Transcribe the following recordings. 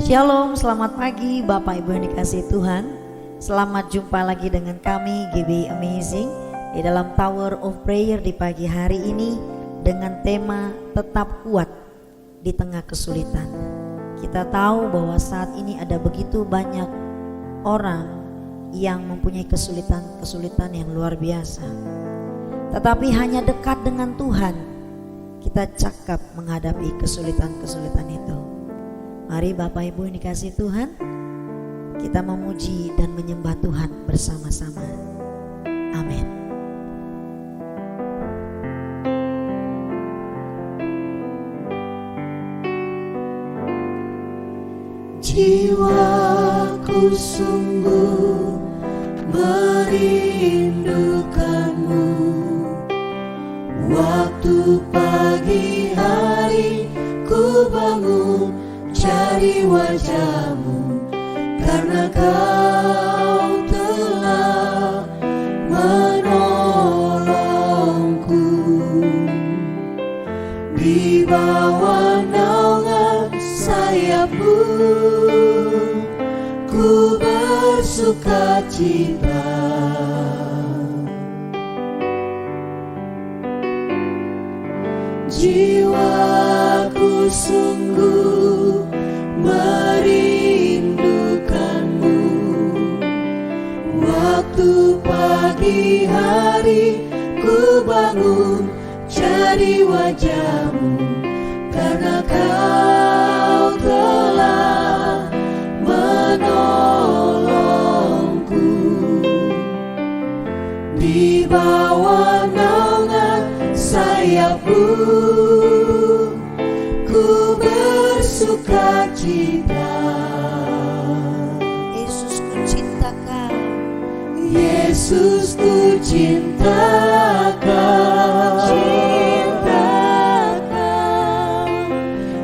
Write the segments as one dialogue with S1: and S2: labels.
S1: Shalom, selamat pagi Bapak Ibu yang dikasihi Tuhan. Selamat jumpa lagi dengan kami GB Amazing di dalam Tower of Prayer di pagi hari ini dengan tema tetap kuat di tengah kesulitan. Kita tahu bahwa saat ini ada begitu banyak orang yang mempunyai kesulitan-kesulitan yang luar biasa. Tetapi hanya dekat dengan Tuhan kita cakap menghadapi kesulitan-kesulitan itu. Mari Bapak Ibu yang dikasihi Tuhan, kita memuji dan menyembah Tuhan bersama-sama. Amin.
S2: Jiwaku sungguh merindukanmu, waktu pagi hari ku bangun cari wajahmu, karena kau telah menolongku. Di bawah naungan sayapmu ku bersuka cita. Jiwaku sungguh merindukanmu, waktu pagi hari ku bangun cari wajahmu, karena kau telah menolongku. Di bawah naungan sayapmu ku bersuka cita.
S1: Yesus ku cinta Kau,
S2: Yesus ku cinta Kau,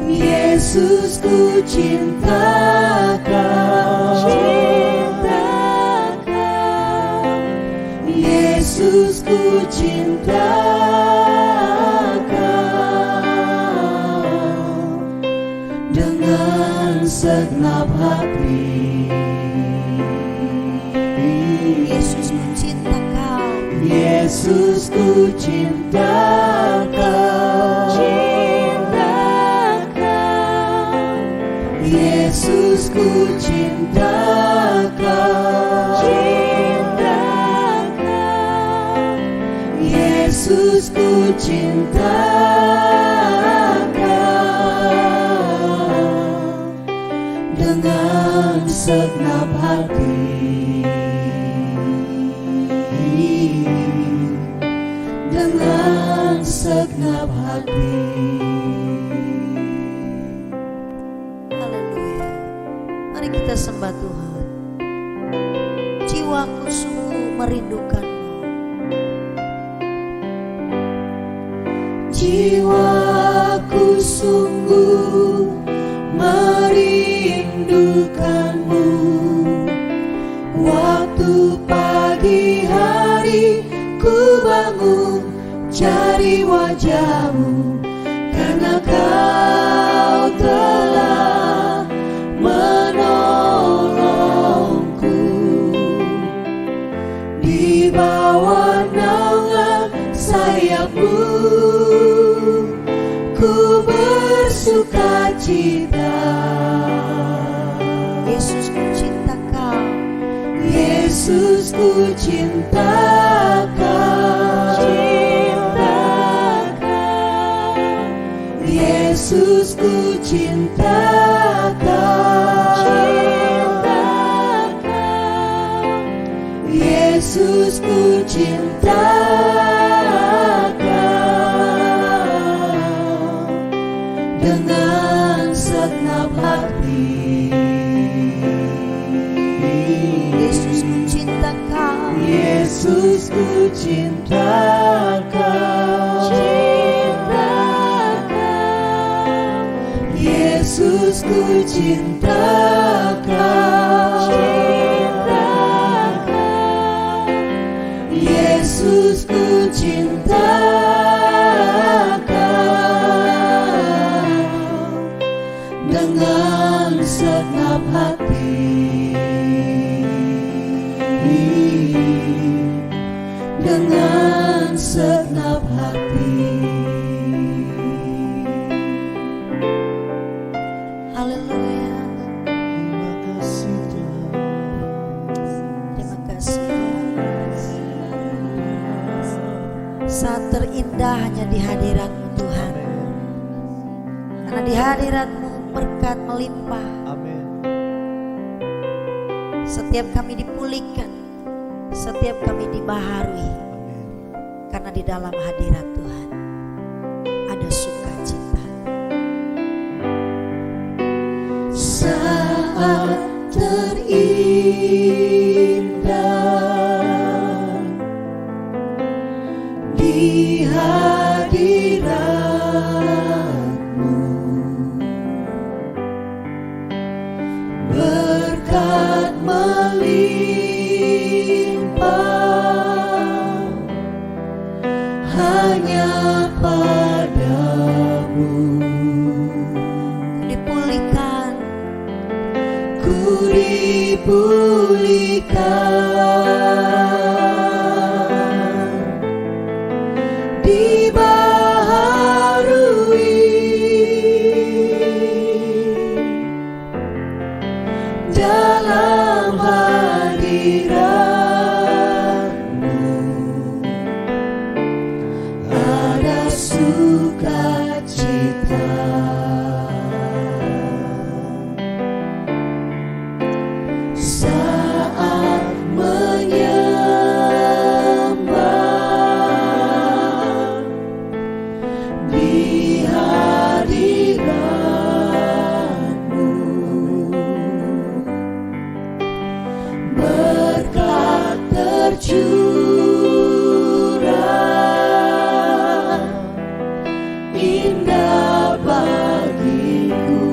S2: Yesus ku cinta Kau, Yesus ku cinta Kau dengan segenap hati.
S1: Yesus ku cinta Kau,
S2: Yesus ku cinta Kau, Yesus ku cinta Kau, Yesus ku cinta Kau dengan segenap hati, dengan segenap hati.
S1: haleluya. Mari kita sembah Tuhan. Jiwaku sungguh merindukanmu,
S2: jiwaku sungguh merindukanmu, waktu pagi hari ku bangun cari wajahmu, karena kau telah menolongku. Di bawah naungan sayapmu ku bersuka cita.
S1: Yesus ku cinta Kau,
S2: Yesus ku cinta Kau, Yesus ku cinta Kau, Yesus ku cinta Kau dengan segenap hati.
S1: Yesus ku cinta Kau,
S2: Yesus ku cinta Kau, Yesus ku cinta Kau, Yesus ku cinta Kau dengan segenap
S1: terindah hanya di hadirat-Mu Tuhan. Karena di hadirat-Mu berkat melimpah.
S2: Amin.
S1: Setiap kami dipulihkan, setiap kami dibaharui.
S2: Amin.
S1: Karena di dalam hadirat Tuhan ada sukacita.
S2: Saat terindah di hadirat-Mu, berkat melimpah hanya padamu.
S1: Dipulihkan,
S2: Ku dipulihkan, dibaharui dalam hadirat-Mu, ada sukacita. Saat menyembah di hadirat-Mu, berkat tercurah indah bagiku.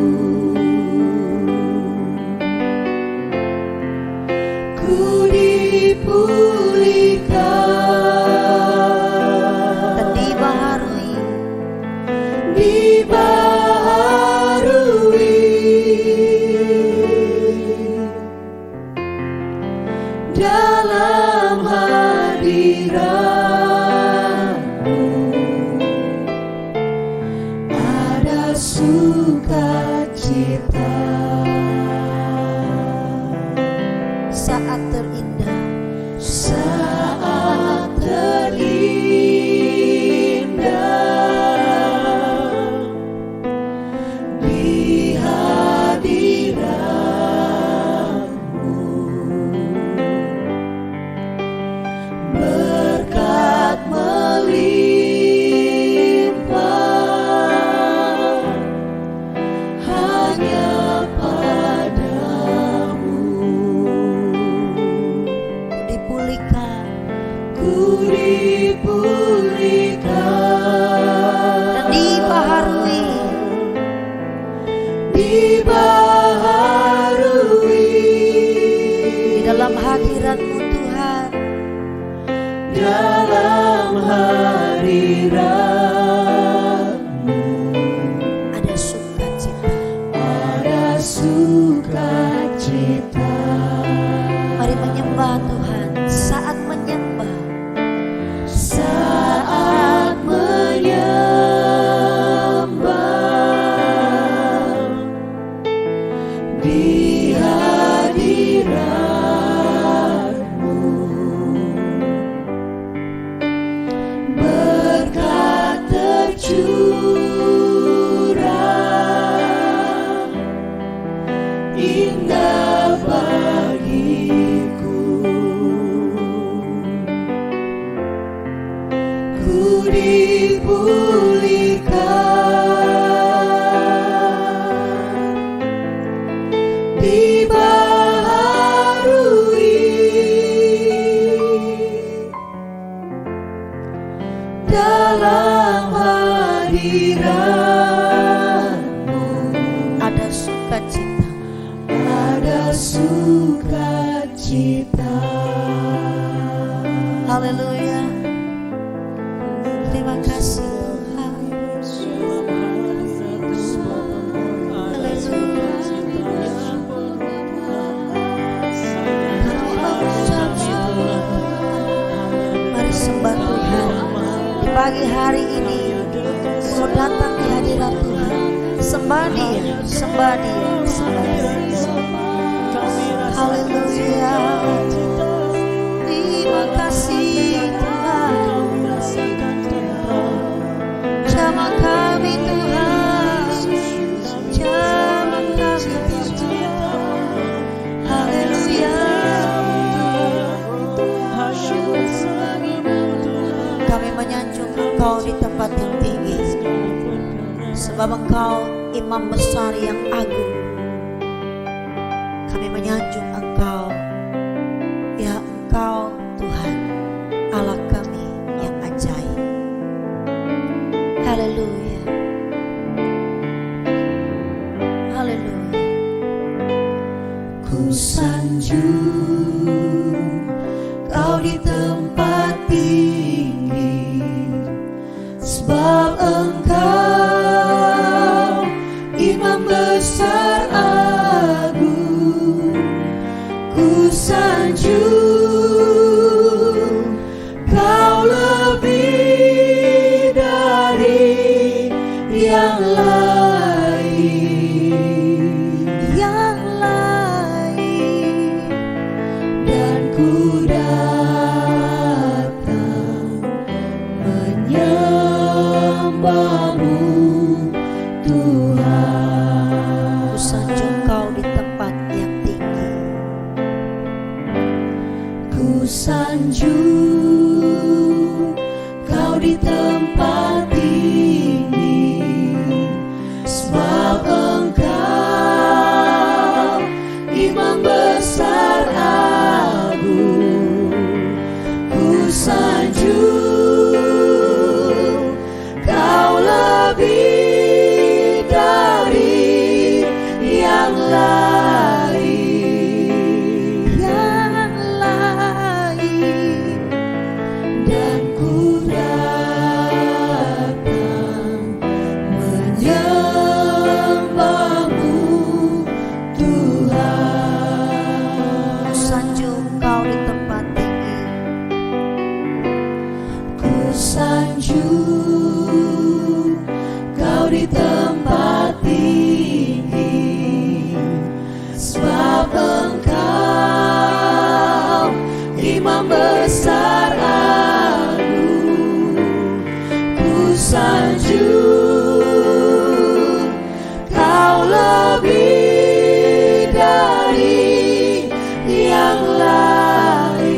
S2: Ku dipulihkan
S1: dan dibaharui
S2: dalam hadirat-Mu, ada sukacita.
S1: saat terindah.
S2: Saat terindah di hadirat-Mu, berkat melimpah hanya padamu.
S1: Dipulihkan
S2: Ku dipulihkan
S1: dan dibaharui di dalam hadirat-Mu Tuhan.
S2: dalam hadirat-Mu,
S1: Ada sukacita.
S2: ada sukacita.
S1: Mari menyembah Tuhan. Saat menyembah,
S2: Saat menyembah di hadirat-Mu, berkat tercurah indah bagiku. Ku dipulihkan, dibaharui dalam hadirat-Mu,
S1: ada sukacita.
S2: ada sukacita.
S1: Haleluya. Terima kasih Tuhan. Haleluya. Kami mengucap syukur. Mari sembah Tuhan. Di pagi hari ini kau datang di hadirat Tuhan. Sembah Dia, sembah Dia, sembah Dia. Haleluya. Terima kasih Tuhan. Engkau di tempat yang tinggi, sebab Engkau imam besar yang agung. Kami menyanjung Engkau, ya Engkau Tuhan Allah kami yang ajaib. Haleluya, haleluya.
S2: Ku sanjung Kau di tempat tinggi, sebab Engkau imam besar agung. Ku sanjung Kau lebih dari yang lain, dan ku datang menyembahmu Tuhan.
S1: Ku sanjung Kau di tempat yang tinggi.
S2: Ku sanjung Kau di tempat tinggi, sebab Engkau imam besar agung. Ku sanjung Kau lebih dari yang lain, dan ku datang menyembahmu Tuhan.
S1: Ku sanjung Kau di tempat tinggi.
S2: Ku sanjung Kau di tempat tinggi, sebab Engkau imam besar agung. Ku sanjung Kau lebih dari yang lain,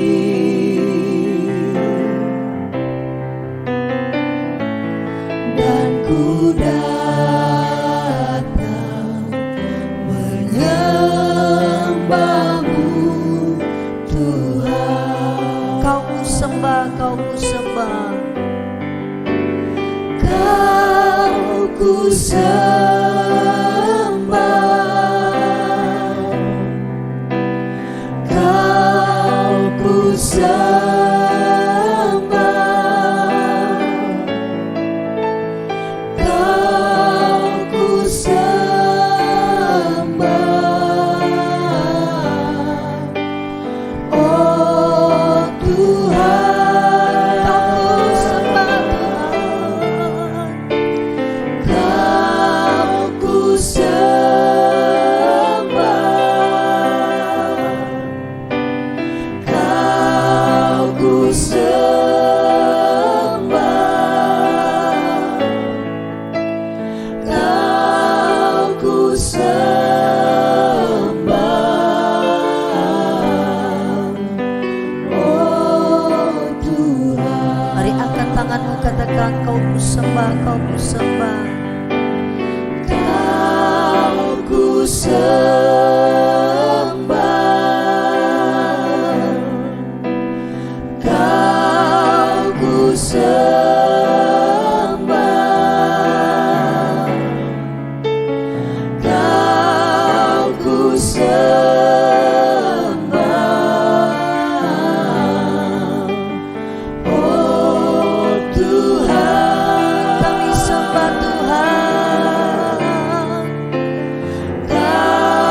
S2: dan ku datang menyembahmu Tuhan.
S1: Kau ku sembah, Kau ku sembah.
S2: Kau ku sembah, Kau ku sembah, Kau ku sembah, oh Tuhan.
S1: Kau ku sembah Tuhan.
S2: Kau ku sembah, Kau ku sembah, Kau ku sembah, oh Tuhan.
S1: Mari angkat tanganmu, katakan Kau ku sembah, Kau ku sembah.
S2: Kau ku sembah, Kau ku sembah, Kau ku sembah, oh Tuhan.
S1: Kami sembah Tuhan.
S2: Kau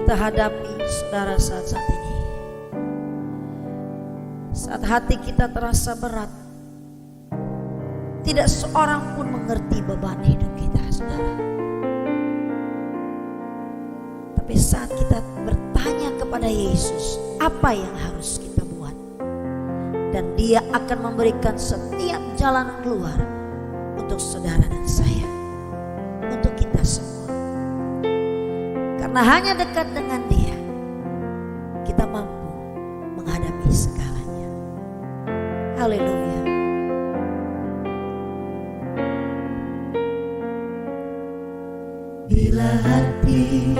S1: kita hadapi saudara saat ini. Saat hati kita terasa berat, tidak seorang pun mengerti beban hidup kita, saudara. Tapi saat kita bertanya kepada Yesus, apa yang harus kita buat? Dan Dia akan memberikan setiap jalan keluar untuk saudara dan saya, untuk kita semua. Karena hanya dekat dengan Dia, kita mampu menghadapi segalanya. Haleluya.
S2: Bila hati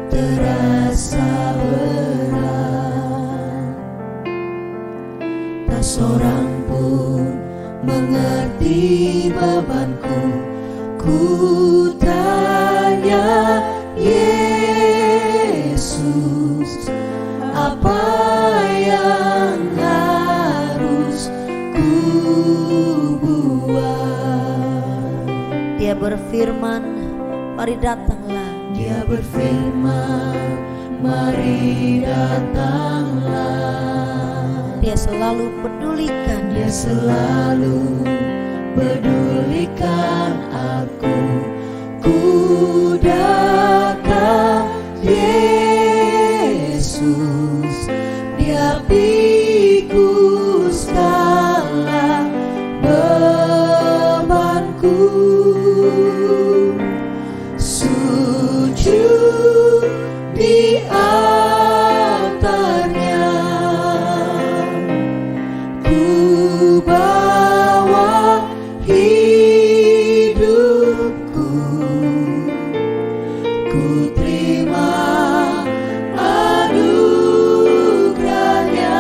S2: terasa berat, tak seorang pun mengerti bebanku. Ku tanya Yesus, apa yang harus ku buat?
S1: Dia berfirman, mari datanglah.
S2: Dia berfirman, mari datanglah.
S1: Dia selalu pedulikan.
S2: Dia selalu pedulikan aku. Ku datang Yesus, Dia pikul segala bebanku. Sujud di altarnya, ku bawa hidupku. Ku terima anugerahnya,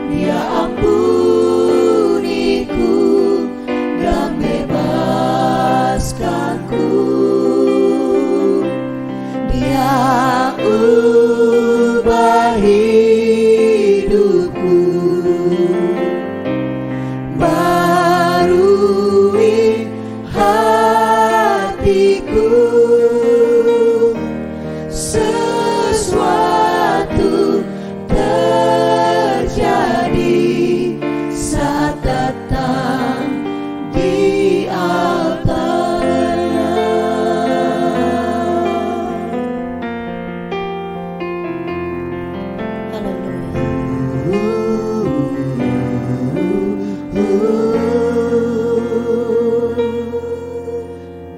S2: Dia ampuniku dan bebaskanku. Dia ubah hidupku, barui hatiku. Sesuatu terjadi saat datang di altarnya.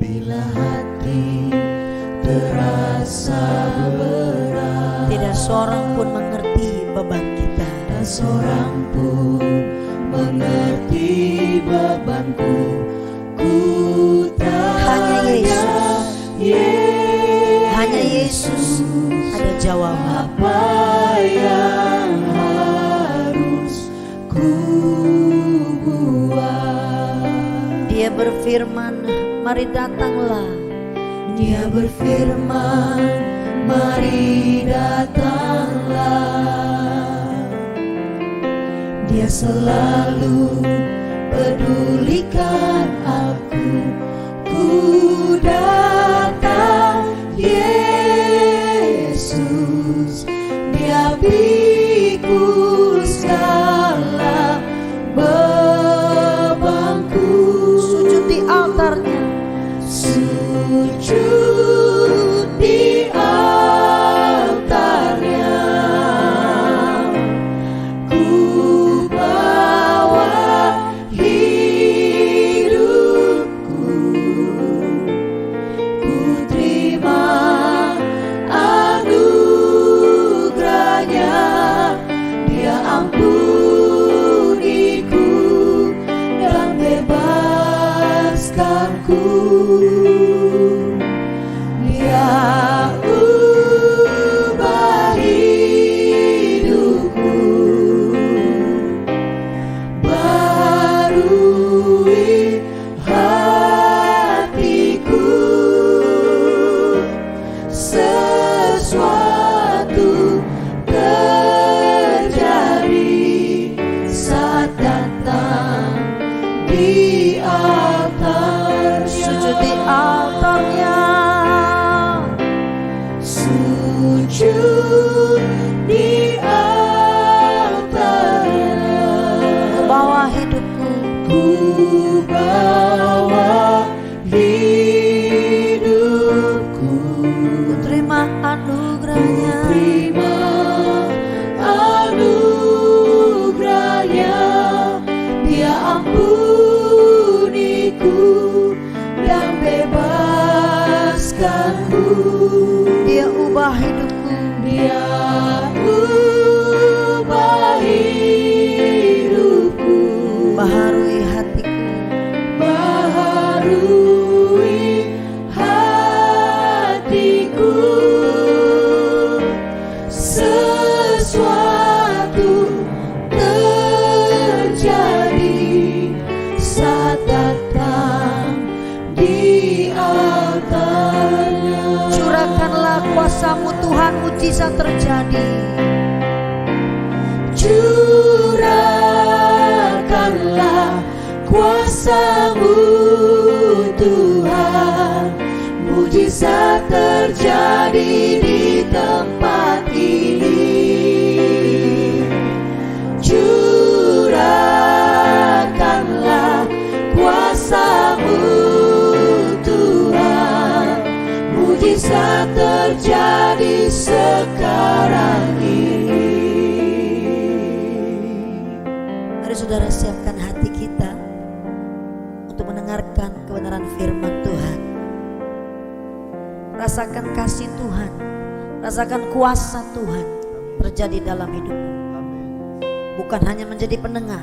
S2: Bila hati terasa berat,
S1: Tidak seorang pun mengerti beban kita.
S2: tak seorang pun mengerti bebanku. Ku
S1: Hanya
S2: tanya
S1: Yesus. Hanya Yesus ada jawaban.
S2: apa yang harus ku buat?
S1: Dia berfirman, mari datanglah.
S2: Dia berfirman, mari datanglah. Dia selalu pedulikan aku. Ku datang Yesus, Dia pikul segala bebanku.
S1: Sujud di altarnya.
S2: Sujud di altarnya, ku bawa hidupku. Ku terima
S1: Ku terima anugerahnya,
S2: terima anugerahnya. Dia ampuniku dan bebaskanku.
S1: Dia ubah hidupku,
S2: Dia ubah hidupku,
S1: baharui hatiku,
S2: baharui hatiku. Sesuatu terjadi saat datang di altarnya.
S1: curahkanlah kuasa-Mu Tuhan, mujizat terjadi.
S2: Curahkanlah kuasa-Mu Tuhan, mujizat terjadi di tempat ini. Curahkanlah kuasa-Mu Tuhan, mujizat terjadi sekarang ini.
S1: Mari saudara siapkan hati kita untuk mendengarkan kebenaran firman Tuhan. Rasakan kasih Tuhan, rasakan kuasa Tuhan terjadi dalam hidupmu. Bukan hanya menjadi pendengar,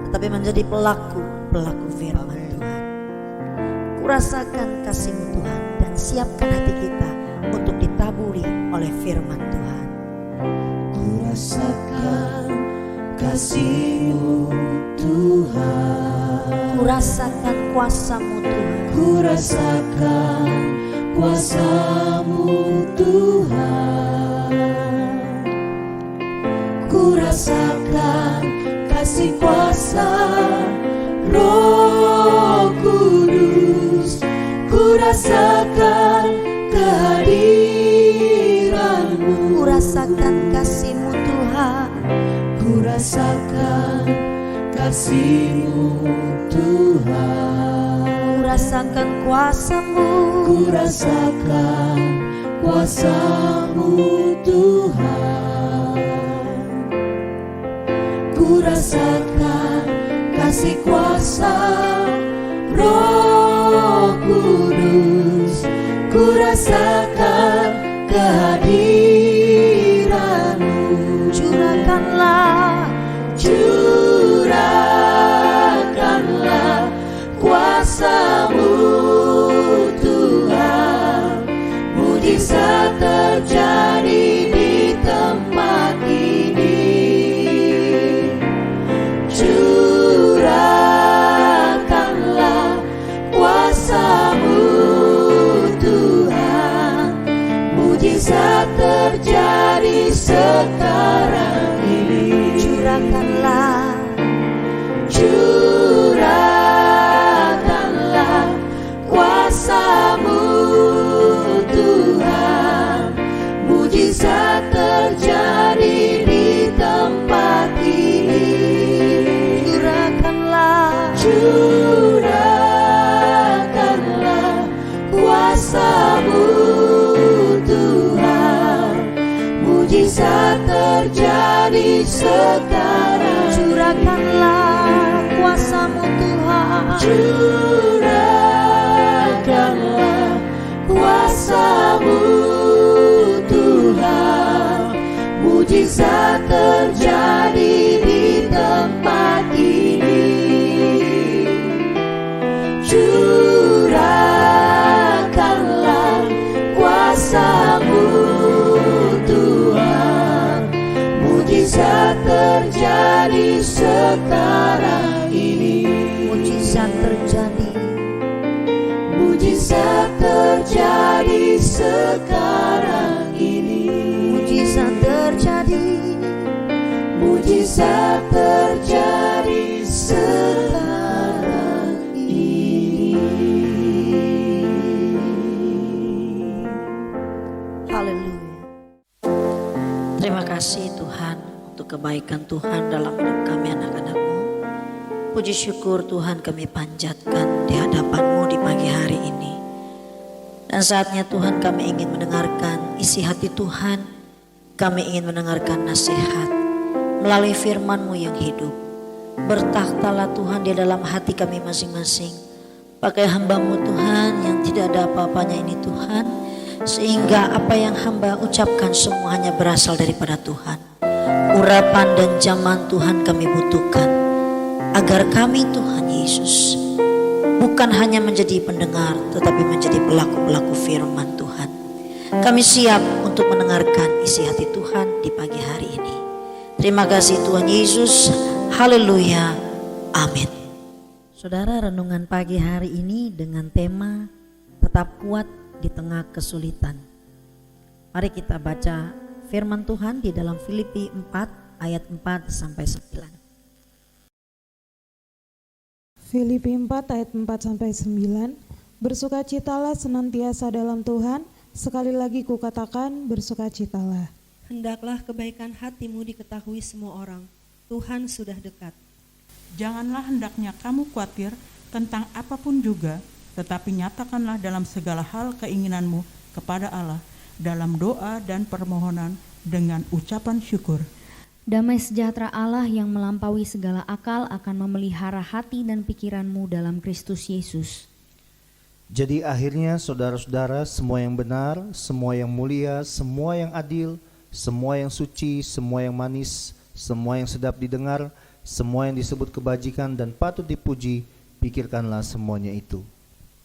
S1: tetapi menjadi pelaku firman Tuhan. Kurasakan kasih-Mu Tuhan, dan siapkan hati kita untuk ditaburi oleh firman Tuhan.
S2: Kurasakan kasih-Mu Tuhan,
S1: Kurasakan kuasa-Mu Tuhan,
S2: kurasakan kuasa-Mu Tuhan. Kurasakan kasih kuasa Roh Kudus, kurasakan kehadiran-Mu.
S1: kurasakan kasih-Mu Tuhan,
S2: Kurasakan kasih-Mu Tuhan,
S1: kurasakan kuasa-Mu,
S2: kurasakan kuasa-Mu Tuhan. Kurasakan kasih kuasa Roh Kudus, kurasakan kehadiran-Mu. Curahkanlah kuasa-Mu Tuhan, mujizat terjadi di tempat ini. Curahkanlah kuasa-Mu Tuhan, mujizat terjadi sekarang ini. Curahkanlah kuasa-Mu Tuhan, mujizat terjadi di tempat ini. Curahkanlah kuasa-Mu Tuhan, mujizat terjadi sekarang.
S1: curahkanlah kuasa-Mu Tuhan,
S2: Curahkanlah kuasa-Mu Tuhan, mujizat terjadi di tempat ini. Curahkanlah kuasa-Mu Tuhan, mujizat terjadi sekarang ini.
S1: mujizat terjadi,
S2: Mujizat terjadi sekarang ini.
S1: mujizat terjadi,
S2: Mujizat terjadi sekarang ini.
S1: haleluya. Terima kasih Tuhan untuk kebaikan Tuhan dalam hidup kami anak-anak-Mu. Puji syukur Tuhan kami panjatkan di hadapan-Mu di pagi hari ini. Dan saatnya Tuhan kami ingin mendengarkan isi hati Tuhan. Kami ingin mendengarkan nasihat melalui firman-Mu yang hidup. Bertakhtalah Tuhan di dalam hati kami masing-masing. Pakai hamba-Mu Tuhan yang tidak ada apa-apanya ini Tuhan. Sehingga apa yang hamba ucapkan semuanya berasal daripada Tuhan. Urapan dan zaman Tuhan kami butuhkan. Agar kami Tuhan Yesus bukan hanya menjadi pendengar, tetapi menjadi pelaku-pelaku firman Tuhan. Kami siap untuk mendengarkan isi hati Tuhan di pagi hari ini. Terima kasih Tuhan Yesus. Haleluya. Amin. Saudara, renungan pagi hari ini dengan tema tetap kuat di tengah kesulitan. Mari kita baca firman Tuhan di dalam Filipi 4 ayat 4 sampai 9.
S3: Filipi 4 ayat 4 sampai 9. Bersukacitalah senantiasa dalam Tuhan, sekali lagi kukatakan bersukacitalah.
S4: Hendaklah kebaikan hatimu diketahui semua orang. Tuhan sudah dekat.
S5: Janganlah hendaknya kamu khawatir tentang apapun juga, tetapi nyatakanlah dalam segala hal keinginanmu kepada Allah dalam doa dan permohonan dengan ucapan syukur.
S6: Damai sejahtera Allah yang melampaui segala akal akan memelihara hati dan pikiranmu dalam Kristus Yesus.
S7: Jadi akhirnya saudara-saudara, semua yang benar, semua yang mulia, semua yang adil, semua yang suci, semua yang manis, semua yang sedap didengar, semua yang disebut kebajikan dan patut dipuji, pikirkanlah semuanya itu.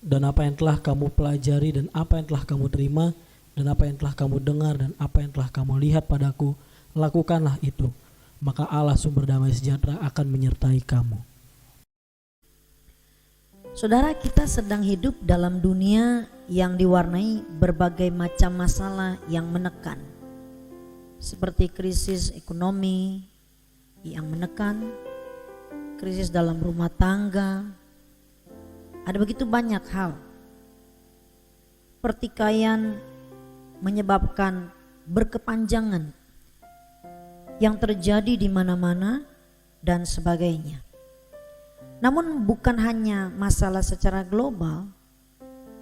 S8: Dan apa yang telah kamu pelajari dan apa yang telah kamu terima dan apa yang telah kamu dengar dan apa yang telah kamu lihat padaku, lakukanlah itu, maka Allah sumber damai sejahtera akan menyertai kamu.
S1: Saudara, kita sedang hidup dalam dunia yang diwarnai berbagai macam masalah yang menekan. Seperti krisis ekonomi yang menekan, krisis dalam rumah tangga, ada begitu banyak hal. Pertikaian menyebabkan berkepanjangan yang terjadi di mana-mana dan sebagainya. Namun bukan hanya masalah secara global,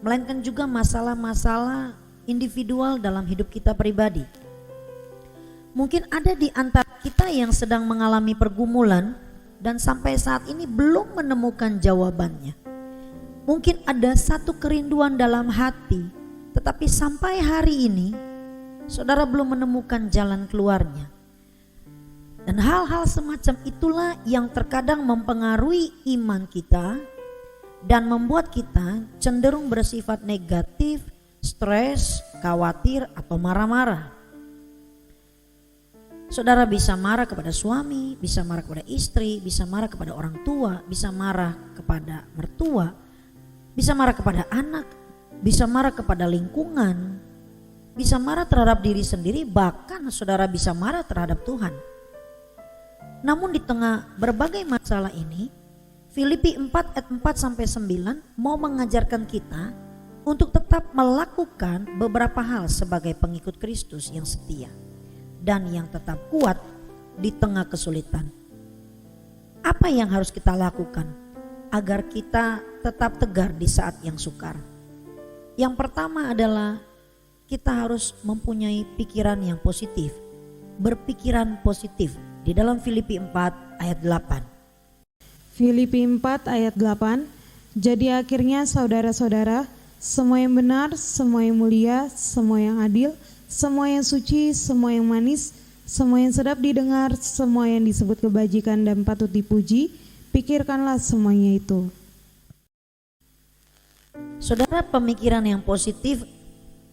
S1: melainkan juga masalah-masalah individual dalam hidup kita pribadi. Mungkin ada di antara kita yang sedang mengalami pergumulan dan sampai saat ini belum menemukan jawabannya. Mungkin ada satu kerinduan dalam hati, tetapi sampai hari ini saudara belum menemukan jalan keluarnya. Dan hal-hal semacam itulah yang terkadang mempengaruhi iman kita dan membuat kita cenderung bersifat negatif, stres, khawatir, atau marah-marah. Saudara bisa marah kepada suami, bisa marah kepada istri, bisa marah kepada orang tua, bisa marah kepada mertua, bisa marah kepada anak, bisa marah kepada lingkungan, bisa marah terhadap diri sendiri, bahkan saudara bisa marah terhadap Tuhan. Namun di tengah berbagai masalah ini, Filipi 4 ayat 4 sampai 9 mau mengajarkan kita untuk tetap melakukan beberapa hal sebagai pengikut Kristus yang setia dan yang tetap kuat di tengah kesulitan. Apa yang harus kita lakukan agar kita tetap tegar di saat yang sukar? Yang pertama adalah kita harus mempunyai pikiran yang positif, berpikiran positif. Di dalam Filipi 4 ayat 8.
S3: Filipi 4 ayat 8. Jadi akhirnya saudara-saudara, semua yang benar, semua yang mulia, semua yang adil, semua yang suci, semua yang manis, semua yang sedap didengar, semua yang disebut kebajikan dan patut dipuji, pikirkanlah semuanya itu.
S1: Saudara, pemikiran yang positif,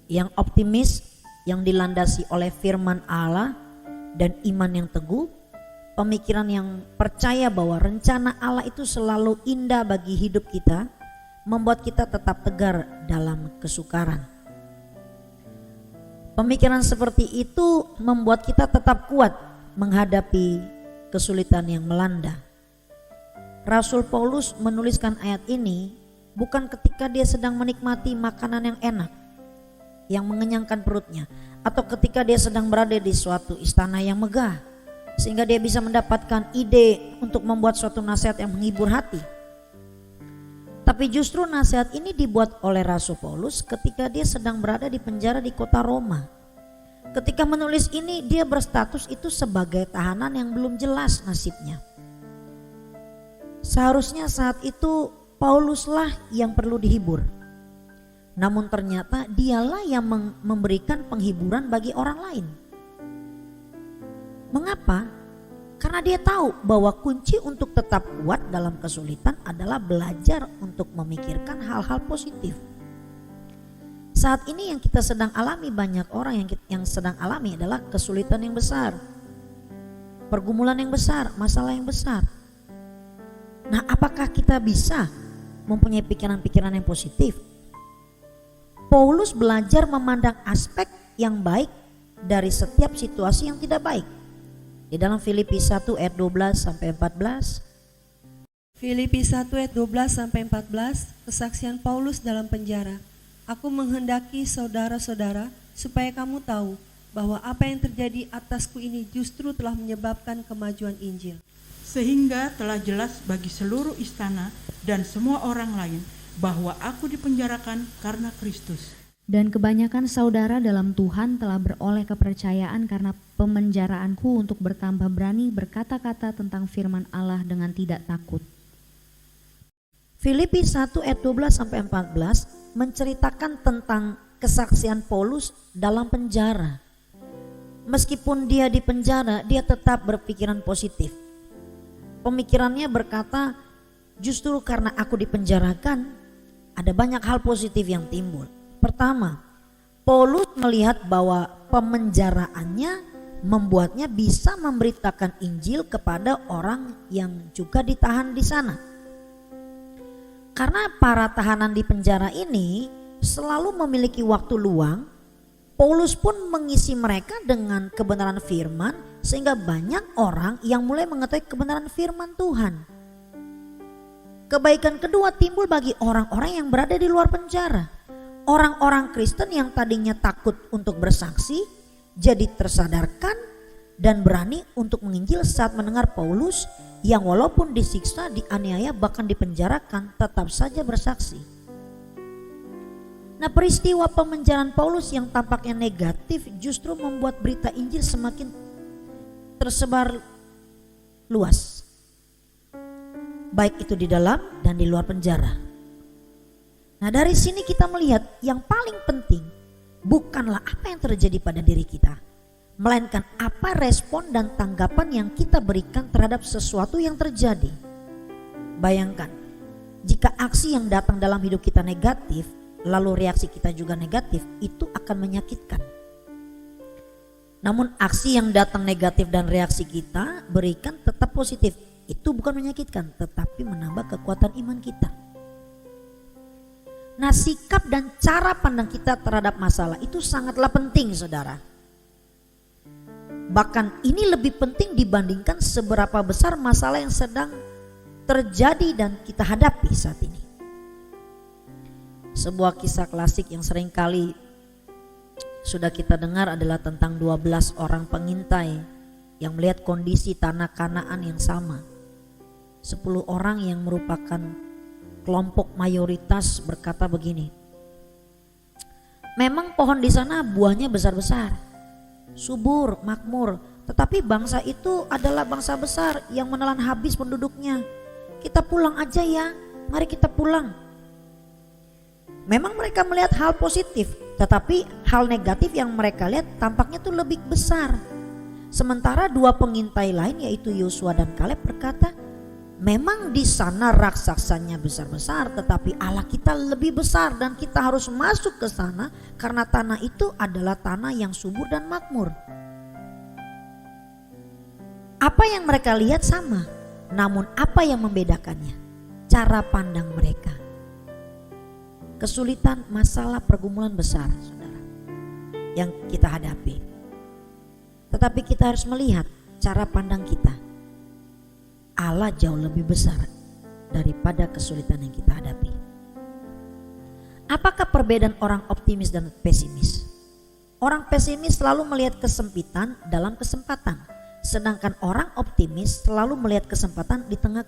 S1: yang optimis, yang dilandasi oleh firman Allah dan iman yang teguh, pemikiran yang percaya bahwa rencana Allah itu selalu indah bagi hidup kita, membuat kita tetap tegar dalam kesukaran. Pemikiran seperti itu membuat kita tetap kuat menghadapi kesulitan yang melanda. Rasul Paulus menuliskan ayat ini bukan ketika dia sedang menikmati makanan yang enak, yang mengenyangkan perutnya, atau ketika dia sedang berada di suatu istana yang megah, sehingga dia bisa mendapatkan ide untuk membuat suatu nasihat yang menghibur hati. Tetapi justru nasihat ini dibuat oleh Rasul Paulus ketika dia sedang berada di penjara di kota Roma. Ketika menulis ini dia berstatus itu sebagai tahanan yang belum jelas nasibnya. Seharusnya saat itu Pauluslah yang perlu dihibur. Namun ternyata dialah yang memberikan penghiburan bagi orang lain. Mengapa? Karena dia tahu bahwa kunci untuk tetap kuat dalam kesulitan adalah belajar untuk memikirkan hal-hal positif. Saat ini yang kita sedang alami, banyak orang yang sedang alami adalah kesulitan yang besar, pergumulan yang besar, masalah yang besar. Nah, apakah kita bisa mempunyai pikiran-pikiran yang positif? Paulus belajar memandang aspek yang baik dari setiap situasi yang tidak baik. Di dalam Filipi 1 ayat 12 sampai 14.
S4: Filipi 1 ayat 12 sampai 14, kesaksian Paulus dalam penjara. Aku menghendaki saudara-saudara supaya kamu tahu bahwa apa yang terjadi atasku ini justru telah menyebabkan kemajuan Injil.
S5: Sehingga telah jelas bagi seluruh istana dan semua orang lain bahwa aku dipenjarakan karena Kristus.
S6: Dan kebanyakan saudara dalam Tuhan telah beroleh kepercayaan karena pemenjaraanku untuk bertambah berani berkata-kata tentang firman Allah dengan tidak takut.
S1: Filipi 1 ayat 12 sampai 14 menceritakan tentang kesaksian Paulus dalam penjara. Meskipun dia di penjara, dia tetap berpikiran positif. Pemikirannya berkata, justru karena aku dipenjarakan, ada banyak hal positif yang timbul. Pertama, Paulus melihat bahwa pemenjaraannya membuatnya bisa memberitakan Injil kepada orang yang juga ditahan di sana. Karena para tahanan di penjara ini selalu memiliki waktu luang, Paulus pun mengisi mereka dengan kebenaran firman sehingga banyak orang yang mulai mengetahui kebenaran firman Tuhan. Kebaikan kedua timbul bagi orang-orang yang berada di luar penjara. Orang-orang Kristen yang tadinya takut untuk bersaksi jadi tersadarkan dan berani untuk menginjil saat mendengar Paulus yang walaupun disiksa, dianiaya, bahkan dipenjarakan tetap saja bersaksi. Nah, peristiwa pemenjaraan Paulus yang tampaknya negatif justru membuat berita Injil semakin tersebar luas, baik itu di dalam dan di luar penjara. Nah, dari sini kita melihat yang paling penting bukanlah apa yang terjadi pada diri kita, melainkan apa respon dan tanggapan yang kita berikan terhadap sesuatu yang terjadi. Bayangkan, jika aksi yang datang dalam hidup kita negatif, lalu reaksi kita juga negatif, itu akan menyakitkan. Namun aksi yang datang negatif dan reaksi kita berikan tetap positif, itu bukan menyakitkan, tetapi menambah kekuatan iman kita. Nah, sikap dan cara pandang kita terhadap masalah itu sangatlah penting, saudara. Bahkan ini lebih penting dibandingkan seberapa besar masalah yang sedang terjadi dan kita hadapi saat ini. Sebuah kisah klasik yang seringkali sudah kita dengar adalah tentang 12 orang pengintai yang melihat kondisi tanah Kanaan yang sama. 10 orang yang merupakan kelompok mayoritas berkata begini, memang pohon di sana buahnya besar-besar, subur, makmur, tetapi bangsa itu adalah bangsa besar yang menelan habis penduduknya. Kita pulang aja ya, mari kita pulang. Memang mereka melihat hal positif, tetapi hal negatif yang mereka lihat tampaknya tuh lebih besar. Sementara 2 pengintai lain yaitu Yosua dan Kaleb berkata, memang di sana raksasanya besar-besar, tetapi Allah kita lebih besar dan kita harus masuk ke sana karena tanah itu adalah tanah yang subur dan makmur. Apa yang mereka lihat sama, namun apa yang membedakannya? Cara pandang mereka. Kesulitan, masalah, pergumulan besar, saudara, yang kita hadapi. Tetapi kita harus melihat cara pandang kita. Allah jauh lebih besar daripada kesulitan yang kita hadapi. Apakah perbedaan orang optimis dan pesimis? Orang pesimis selalu melihat kesempitan dalam kesempatan, sedangkan orang optimis selalu melihat kesempatan di tengah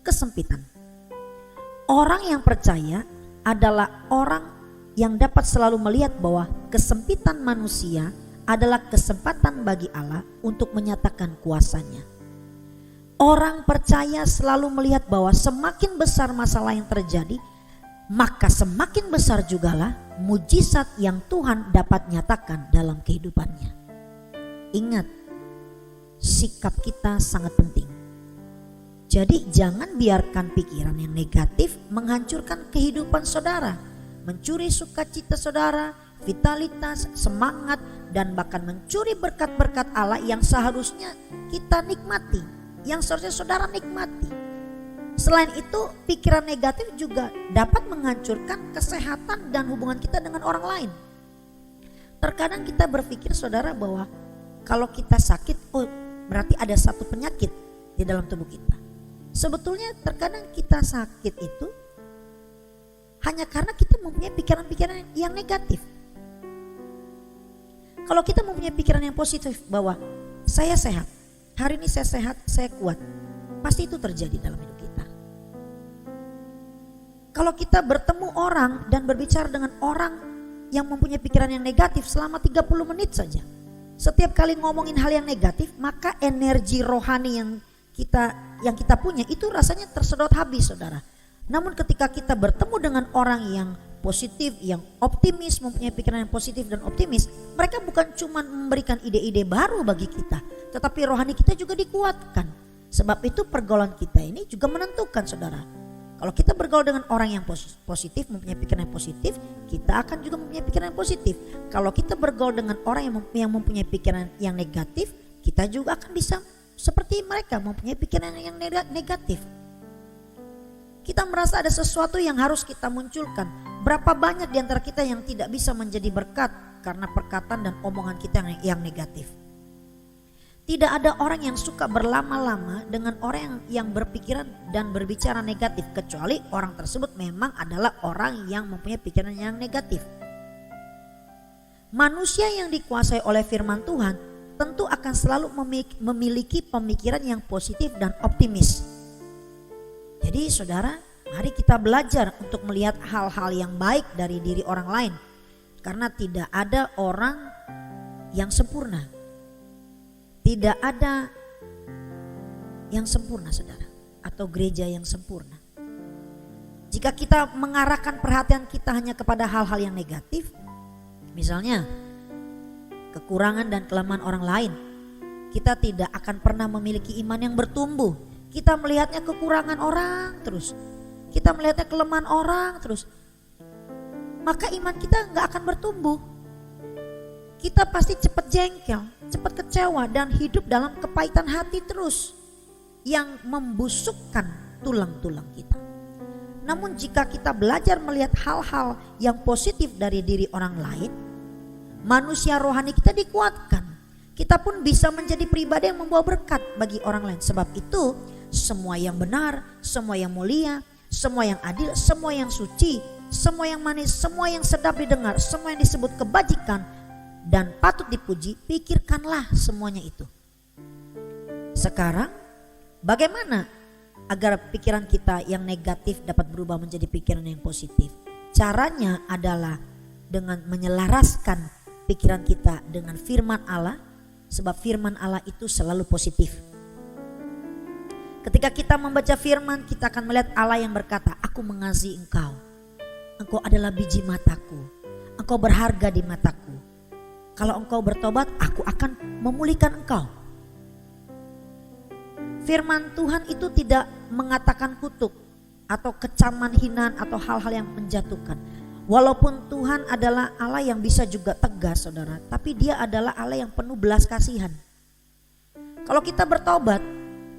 S1: kesempitan. Orang yang percaya adalah orang yang dapat selalu melihat bahwa kesempitan manusia adalah kesempatan bagi Allah untuk menyatakan kuasanya. Orang percaya selalu melihat bahwa semakin besar masalah yang terjadi, maka semakin besar jugalah mujizat yang Tuhan dapat nyatakan dalam kehidupannya. Ingat, sikap kita sangat penting. Jadi jangan biarkan pikiran yang negatif menghancurkan kehidupan saudara, mencuri sukacita saudara, vitalitas, semangat, dan bahkan mencuri berkat-berkat Allah yang seharusnya kita nikmati, yang seharusnya saudara nikmati. Selain itu, pikiran negatif juga dapat menghancurkan kesehatan dan hubungan kita dengan orang lain. Terkadang kita berpikir saudara bahwa kalau kita sakit, oh berarti ada satu penyakit di dalam tubuh kita. Sebetulnya terkadang kita sakit itu hanya karena kita mempunyai pikiran-pikiran yang negatif. Kalau kita mempunyai pikiran yang positif bahwa saya sehat, hari ini saya sehat, saya kuat, pasti itu terjadi dalam hidup kita. Kalau kita bertemu orang dan berbicara dengan orang yang mempunyai pikiran yang negatif selama 30 menit saja, setiap kali ngomongin hal yang negatif, maka energi rohani yang kita punya itu rasanya tersedot habis saudara. Namun ketika kita bertemu dengan orang yang positif, yang optimis, mempunyai pikiran yang positif dan optimis, mereka bukan cuma memberikan ide-ide baru bagi kita, tetapi rohani kita juga dikuatkan. Sebab itu pergaulan kita ini juga menentukan saudara. Kalau kita bergaul dengan orang yang positif, mempunyai pikiran yang positif, kita akan juga mempunyai pikiran yang positif. Kalau kita bergaul dengan orang yang mempunyai pikiran yang negatif, kita juga akan bisa seperti mereka mempunyai pikiran yang negatif. Kita merasa ada sesuatu yang harus kita munculkan. Berapa banyak di antara kita yang tidak bisa menjadi berkat karena perkataan dan omongan kita yang negatif. Tidak ada orang yang suka berlama-lama dengan orang yang berpikiran dan berbicara negatif, kecuali orang tersebut memang adalah orang yang mempunyai pikiran yang negatif. Manusia yang dikuasai oleh firman Tuhan tentu akan selalu memiliki pemikiran yang positif dan optimis. Jadi saudara, mari kita belajar untuk melihat hal-hal yang baik dari diri orang lain. Karena tidak ada orang yang sempurna. Tidak ada yang sempurna saudara, atau gereja yang sempurna. Jika kita mengarahkan perhatian kita hanya kepada hal-hal yang negatif, misalnya kekurangan dan kelemahan orang lain, kita tidak akan pernah memiliki iman yang bertumbuh. Kita melihatnya kekurangan orang terus, kita melihatnya kelemahan orang terus, maka iman kita gak akan bertumbuh. Kita pasti cepat jengkel, cepat kecewa, dan hidup dalam kepahitan hati terus yang membusukkan tulang-tulang kita. Namun jika kita belajar melihat hal-hal yang positif dari diri orang lain, manusia rohani kita dikuatkan. Kita pun bisa menjadi pribadi yang membawa berkat bagi orang lain. Sebab itu semua yang benar, semua yang mulia, semua yang adil, semua yang suci, semua yang manis, semua yang sedap didengar, semua yang disebut kebajikan dan patut dipuji, pikirkanlah semuanya itu. Sekarang bagaimana agar pikiran kita yang negatif dapat berubah menjadi pikiran yang positif? Caranya adalah dengan menyelaraskan pikiran kita dengan firman Allah, sebab firman Allah itu selalu positif. Ketika kita membaca firman, kita akan melihat Allah yang berkata, aku mengasihi engkau, engkau adalah biji mataku, engkau berharga di mataku. Kalau engkau bertobat, aku akan memulihkan engkau. Firman Tuhan itu tidak mengatakan kutuk atau kecaman, hinaan atau hal-hal yang menjatuhkan. Walaupun Tuhan adalah Allah yang bisa juga tegas saudara, tapi dia adalah Allah yang penuh belas kasihan. Kalau kita bertobat,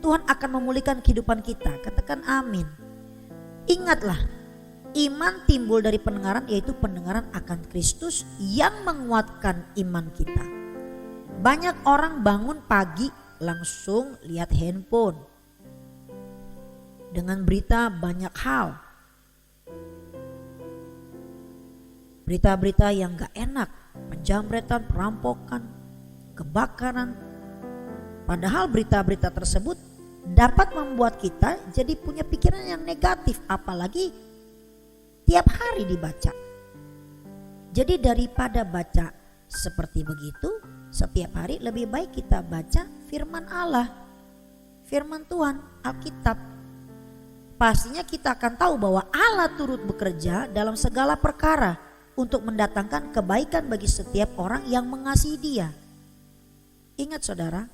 S1: Tuhan akan memulihkan kehidupan kita. Katakan amin. Ingatlah, iman timbul dari pendengaran, yaitu pendengaran akan Kristus yang menguatkan iman kita. Banyak orang bangun pagi langsung lihat handphone dengan berita banyak hal. Berita-berita yang gak enak, penjamretan, perampokan, kebakaran. Padahal berita-berita tersebut dapat membuat kita jadi punya pikiran yang negatif, apalagi tiap hari dibaca. Jadi daripada baca seperti begitu setiap hari, lebih baik kita baca firman Allah, firman Tuhan, Alkitab. Pastinya kita akan tahu bahwa Allah turut bekerja dalam segala perkara untuk mendatangkan kebaikan bagi setiap orang yang mengasihi Dia. Ingat saudara,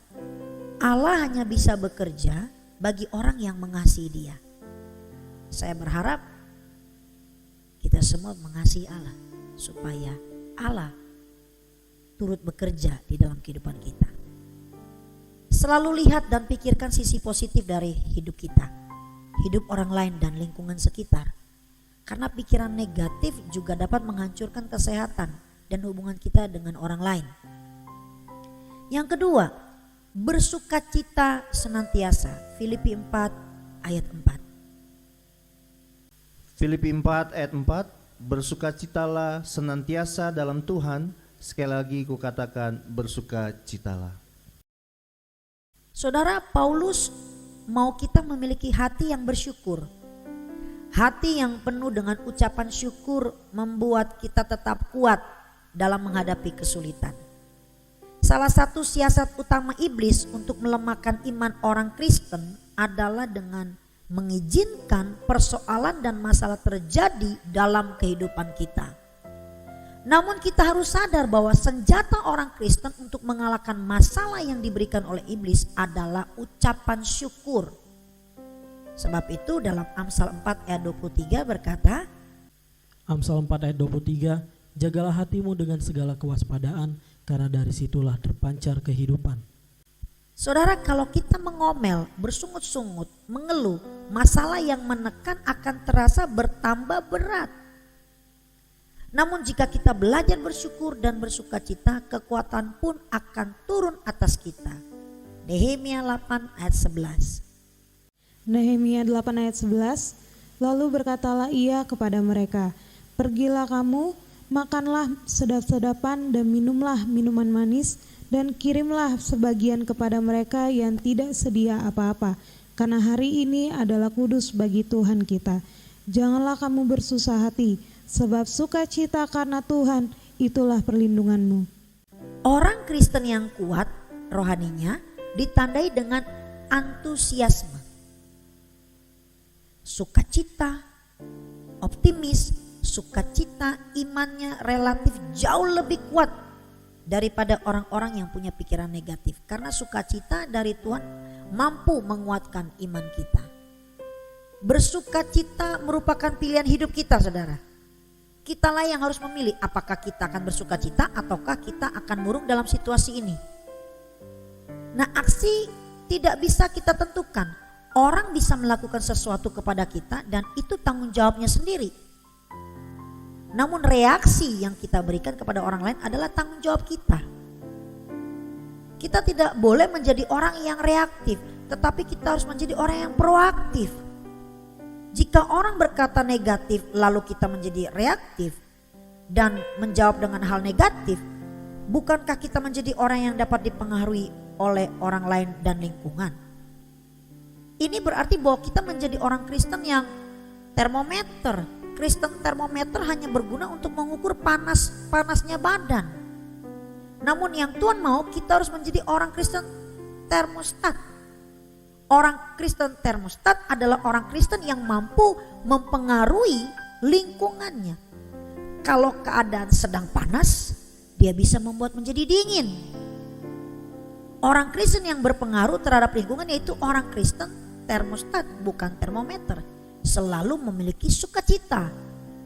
S1: Allah hanya bisa bekerja bagi orang yang mengasihi Dia. Saya berharap kita semua mengasihi Allah supaya Allah turut bekerja di dalam kehidupan kita. Selalu lihat dan pikirkan sisi positif dari hidup kita, hidup orang lain dan lingkungan sekitar. Karena pikiran negatif juga dapat menghancurkan kesehatan dan hubungan kita dengan orang lain. Yang kedua, bersukacita senantiasa. Filipi 4 ayat 4.
S7: Filipi 4 ayat 4, bersukacitalah senantiasa dalam Tuhan. Sekali lagi kukatakan, bersukacitalah.
S1: Saudara, Paulus mau kita memiliki hati yang bersyukur. Hati yang penuh dengan ucapan syukur membuat kita tetap kuat dalam menghadapi kesulitan. Salah satu siasat utama iblis untuk melemahkan iman orang Kristen adalah dengan mengizinkan persoalan dan masalah terjadi dalam kehidupan kita. Namun kita harus sadar bahwa senjata orang Kristen untuk mengalahkan masalah yang diberikan oleh iblis adalah ucapan syukur. Sebab itu dalam Amsal 4 ayat 23 berkata,
S8: Amsal 4 ayat 23, jagalah hatimu dengan segala kewaspadaan, karena dari situlah terpancar kehidupan.
S1: saudara, kalau kita mengomel, bersungut-sungut, mengeluh, masalah yang menekan akan terasa bertambah berat. Namun jika kita belajar bersyukur dan bersukacita, kekuatan pun akan turun atas kita. Nehemia 8 ayat 11.
S3: Nehemia 8 ayat 11, lalu berkatalah ia kepada mereka, pergilah kamu, makanlah sedap-sedapan dan minumlah minuman manis, dan kirimlah sebagian kepada mereka yang tidak sedia apa-apa, karena hari ini adalah kudus bagi Tuhan kita. Janganlah kamu bersusah hati, sebab sukacita karena Tuhan itulah perlindunganmu.
S1: Orang Kristen yang kuat rohaninya ditandai dengan antusiasme, sukacita, optimis. Sukacita imannya relatif jauh lebih kuat daripada orang-orang yang punya pikiran negatif. Karena sukacita dari Tuhan mampu menguatkan iman kita. Bersukacita merupakan pilihan hidup kita, saudara. Kitalah yang harus memilih apakah kita akan bersukacita ataukah kita akan murung dalam situasi ini. Nah, aksi tidak bisa kita tentukan. Orang bisa melakukan sesuatu kepada kita dan itu tanggung jawabnya sendiri. Namun reaksi yang kita berikan kepada orang lain adalah tanggung jawab kita. Kita tidak boleh menjadi orang yang reaktif, tetapi kita harus menjadi orang yang proaktif. Jika orang berkata negatif lalu kita menjadi reaktif dan menjawab dengan hal negatif, bukankah kita menjadi orang yang dapat dipengaruhi oleh orang lain dan lingkungan? Ini berarti bahwa kita menjadi orang Kristen yang termometer. Kristen termometer hanya berguna untuk mengukur panasnya badan. Namun yang Tuhan mau, kita harus menjadi orang Kristen termostat. Orang Kristen termostat adalah orang Kristen yang mampu mempengaruhi lingkungannya. Kalau keadaan sedang panas, dia bisa membuat menjadi dingin. Orang Kristen yang berpengaruh terhadap lingkungan yaitu orang Kristen termostat, bukan termometer. Selalu memiliki sukacita.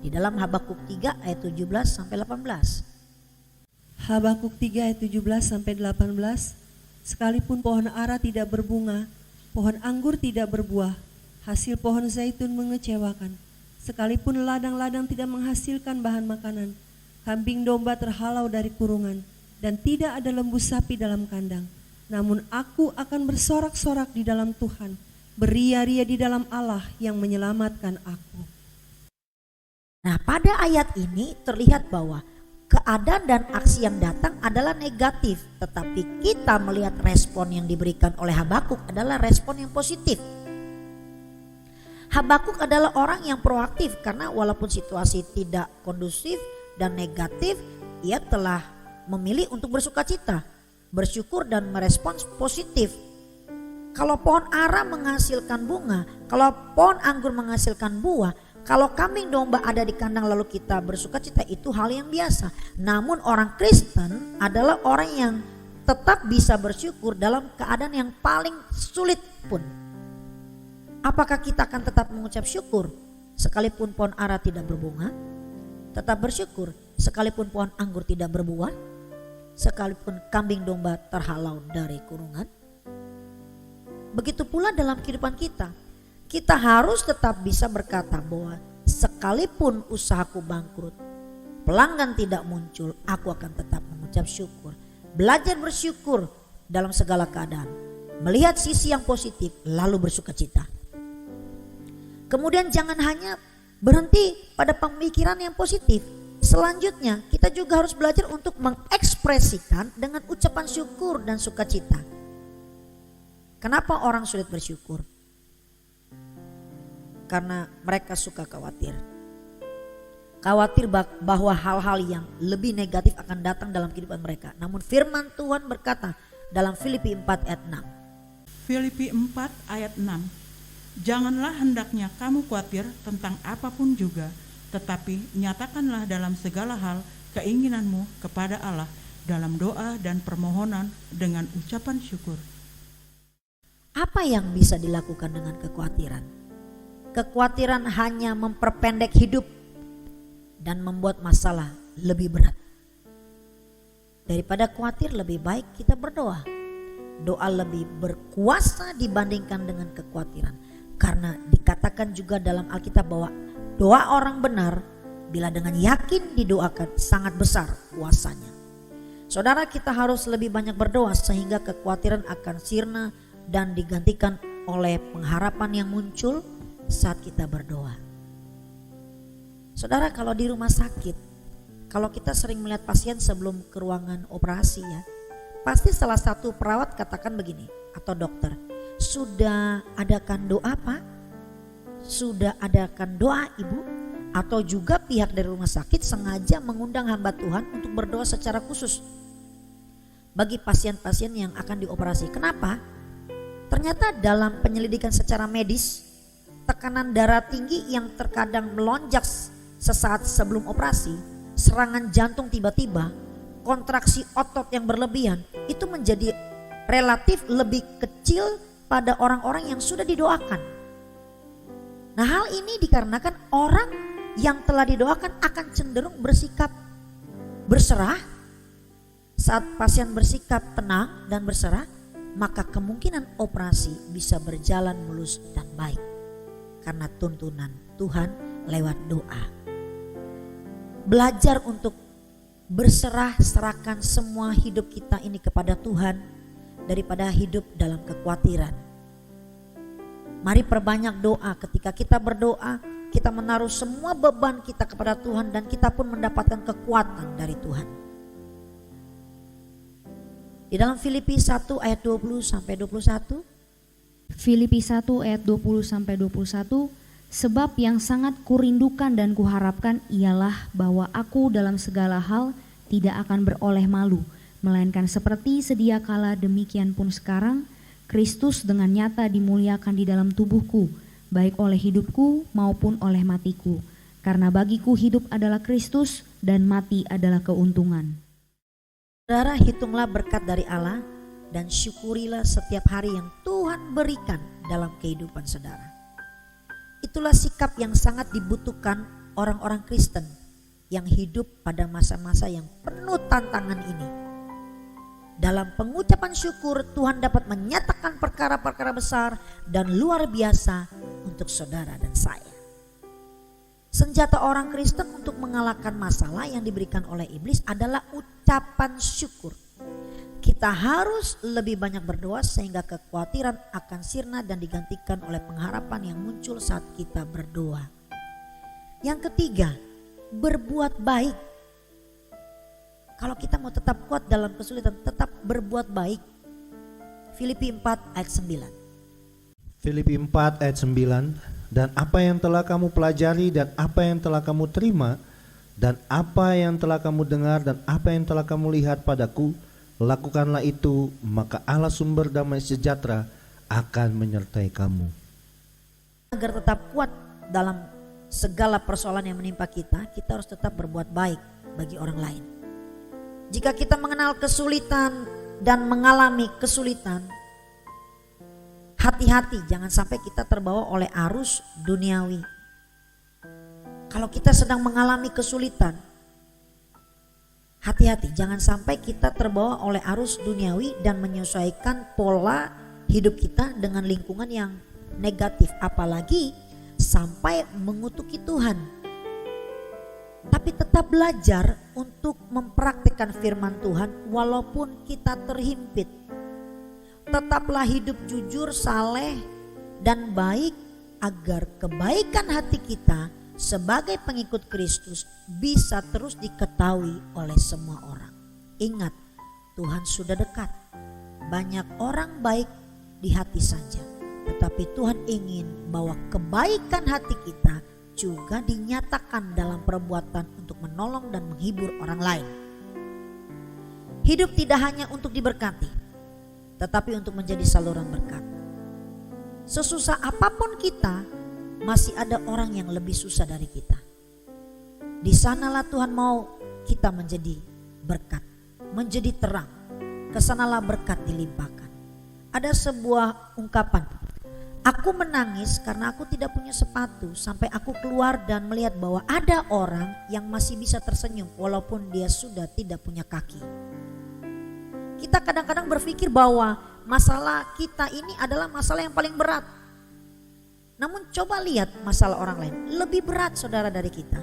S1: Di dalam Habakuk 3 ayat 17 sampai 18.
S4: Habakuk 3 ayat 17 sampai 18, sekalipun pohon ara tidak berbunga, pohon anggur tidak berbuah, hasil pohon zaitun mengecewakan, sekalipun ladang-ladang tidak menghasilkan bahan makanan, kambing domba terhalau dari kurungan, dan tidak ada lembu sapi dalam kandang. Namun aku akan bersorak-sorak di dalam Tuhan, beria-ria di dalam Allah yang menyelamatkan aku.
S1: Nah, pada ayat ini terlihat bahwa keadaan dan aksi yang datang adalah negatif, tetapi kita melihat respon yang diberikan oleh Habakuk adalah respon yang positif. Habakuk adalah orang yang proaktif karena walaupun situasi tidak kondusif dan negatif, ia telah memilih untuk bersukacita, bersyukur dan merespons positif. Kalau pohon ara menghasilkan bunga, kalau pohon anggur menghasilkan buah, kalau kambing domba ada di kandang lalu kita bersukacita, itu hal yang biasa. Namun orang Kristen adalah orang yang tetap bisa bersyukur dalam keadaan yang paling sulit pun. Apakah kita akan tetap mengucap syukur sekalipun pohon ara tidak berbunga? Tetap bersyukur sekalipun pohon anggur tidak berbuah? Sekalipun kambing domba terhalau dari kurungan? Begitu pula dalam kehidupan kita. Kita harus tetap bisa berkata bahwa sekalipun usahaku bangkrut, pelanggan tidak muncul, aku akan tetap mengucap syukur. Belajar bersyukur dalam segala keadaan. Melihat sisi yang positif lalu bersukacita. Kemudian jangan hanya berhenti pada pemikiran yang positif. Selanjutnya kita juga harus belajar untuk mengekspresikan dengan ucapan syukur dan sukacita. Kenapa orang sulit bersyukur? Karena mereka suka khawatir. Khawatir bahwa hal-hal yang lebih negatif akan datang dalam kehidupan mereka. Namun firman Tuhan berkata dalam Filipi 4 ayat 6.
S5: Filipi 4 ayat 6. Janganlah hendaknya kamu khawatir tentang apapun juga, tetapi nyatakanlah dalam segala hal keinginanmu kepada Allah dalam doa dan permohonan dengan ucapan syukur.
S1: Apa yang bisa dilakukan dengan kekhawatiran? Kekhawatiran hanya memperpendek hidup dan membuat masalah lebih berat. Daripada khawatir, lebih baik kita berdoa. Doa lebih berkuasa dibandingkan dengan kekhawatiran. Karena dikatakan juga dalam Alkitab bahwa doa orang benar bila dengan yakin didoakan sangat besar kuasanya. Saudara, kita harus lebih banyak berdoa sehingga kekhawatiran akan sirna dan digantikan oleh pengharapan yang muncul saat kita berdoa. Saudara, kalau di rumah sakit, kalau kita sering melihat pasien sebelum ke ruangan operasi ya, pasti salah satu perawat katakan begini, atau dokter, sudah adakan doa Pak? Sudah adakan doa Ibu? Atau juga pihak dari rumah sakit sengaja mengundang hamba Tuhan untuk berdoa secara khusus bagi pasien-pasien yang akan dioperasi. Kenapa? Ternyata dalam penyelidikan secara medis, tekanan darah tinggi yang terkadang melonjak sesaat sebelum operasi, serangan jantung tiba-tiba, kontraksi otot yang berlebihan, itu menjadi relatif lebih kecil pada orang-orang yang sudah didoakan. Nah, hal ini dikarenakan orang yang telah didoakan akan cenderung bersikap berserah. Saat pasien bersikap tenang dan berserah, maka kemungkinan operasi bisa berjalan mulus dan baik. Karena tuntunan Tuhan lewat doa. Belajar untuk berserah, serahkan semua hidup kita ini kepada Tuhan daripada hidup dalam kekhawatiran. Mari perbanyak doa. Ketika kita berdoa, kita menaruh semua beban kita kepada Tuhan dan kita pun mendapatkan kekuatan dari Tuhan. Di dalam Filipi 1 ayat 20 sampai 21.
S6: Filipi 1 ayat 20 sampai 21. Sebab yang sangat kurindukan dan kuharapkan ialah bahwa aku dalam segala hal tidak akan beroleh malu, melainkan seperti sedia kala demikian pun sekarang Kristus dengan nyata dimuliakan di dalam tubuhku, baik oleh hidupku maupun oleh matiku. Karena bagiku hidup adalah Kristus dan mati adalah keuntungan.
S1: Saudara, hitunglah berkat dari Allah dan syukurilah setiap hari yang Tuhan berikan dalam kehidupan saudara. Itulah sikap yang sangat dibutuhkan orang-orang Kristen yang hidup pada masa-masa yang penuh tantangan ini. Dalam pengucapan syukur, Tuhan dapat menyatakan perkara-perkara besar dan luar biasa untuk saudara dan saya. Senjata orang Kristen untuk mengalahkan masalah yang diberikan oleh iblis adalah ucapan syukur. Kita harus lebih banyak berdoa sehingga kekhawatiran akan sirna dan digantikan oleh pengharapan yang muncul saat kita berdoa. Yang ketiga, berbuat baik. Kalau kita mau tetap kuat dalam kesulitan, tetap berbuat baik. Filipi 4 ayat 9.
S7: Filipi 4 ayat 9, dan apa yang telah kamu pelajari dan apa yang telah kamu terima dan apa yang telah kamu dengar dan apa yang telah kamu lihat padaku, lakukanlah itu, maka Allah sumber damai sejahtera akan menyertai kamu.
S1: Agar tetap kuat dalam segala persoalan yang menimpa kita, kita harus tetap berbuat baik bagi orang lain. Jika kita mengenal kesulitan dan mengalami kesulitan, hati-hati jangan sampai kita terbawa oleh arus duniawi. Kalau kita sedang mengalami kesulitan, hati-hati jangan sampai kita terbawa oleh arus duniawi dan menyesuaikan pola hidup kita dengan lingkungan yang negatif, apalagi sampai mengutuki Tuhan. Tapi tetap belajar untuk mempraktikkan firman Tuhan walaupun kita terhimpit. Tetaplah hidup jujur, saleh dan baik agar kebaikan hati kita sebagai pengikut Kristus bisa terus diketahui oleh semua orang. Ingat, Tuhan sudah dekat. Banyak orang baik di hati saja, tetapi Tuhan ingin bahwa kebaikan hati kita juga dinyatakan dalam perbuatan untuk menolong dan menghibur orang lain. Hidup tidak hanya untuk diberkati, tetapi untuk menjadi saluran berkat. Sesusah apapun kita, masih ada orang yang lebih susah dari kita. Di sanalah Tuhan mau kita menjadi berkat, menjadi terang. Kesanalah berkat dilimpahkan. Ada sebuah ungkapan, aku menangis karena aku tidak punya sepatu sampai aku keluar dan melihat bahwa ada orang yang masih bisa tersenyum walaupun dia sudah tidak punya kaki. Kita kadang-kadang berpikir bahwa masalah kita ini adalah masalah yang paling berat. Namun coba lihat masalah orang lain, lebih berat saudara dari kita.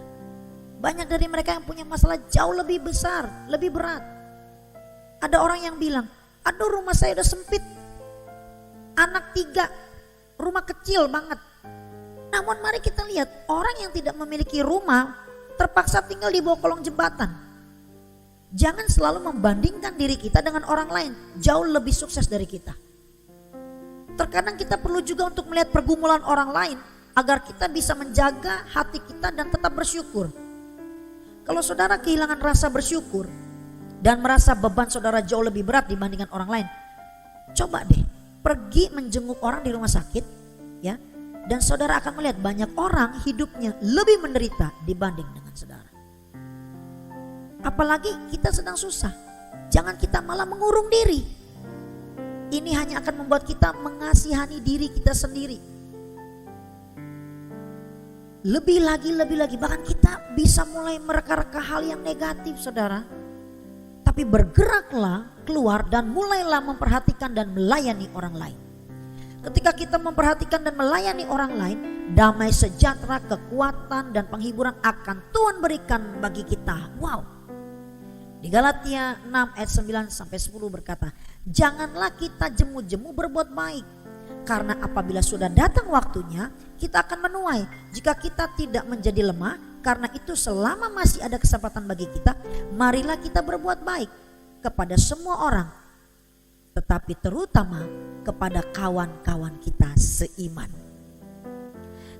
S1: Banyak dari mereka yang punya masalah jauh lebih besar, lebih berat. Ada orang yang bilang, aduh rumah saya udah sempit, anak 3, rumah kecil banget. Namun mari kita lihat, orang yang tidak memiliki rumah terpaksa tinggal di bawah kolong jembatan. Jangan selalu membandingkan diri kita dengan orang lain jauh lebih sukses dari kita. Terkadang kita perlu juga untuk melihat pergumulan orang lain agar kita bisa menjaga hati kita dan tetap bersyukur. Kalau saudara kehilangan rasa bersyukur dan merasa beban saudara jauh lebih berat dibandingkan orang lain, coba deh pergi menjenguk orang di rumah sakit, ya, dan saudara akan melihat banyak orang hidupnya lebih menderita dibanding dengan saudara. Apalagi kita sedang susah, jangan kita malah mengurung diri. Ini hanya akan membuat kita mengasihani diri kita sendiri. Lebih lagi, bahkan kita bisa mulai mereka-reka hal yang negatif saudara. Tapi bergeraklah keluar dan mulailah memperhatikan dan melayani orang lain. Ketika kita memperhatikan dan melayani orang lain, damai sejahtera, kekuatan dan penghiburan akan Tuhan berikan bagi kita. Wow. Di Galatia 6 ayat 9 sampai 10 berkata, janganlah kita jemu-jemu berbuat baik, karena apabila sudah datang waktunya kita akan menuai. Jika kita tidak menjadi lemah, karena itu selama masih ada kesempatan bagi kita, marilah kita berbuat baik kepada semua orang, tetapi terutama kepada kawan-kawan kita seiman.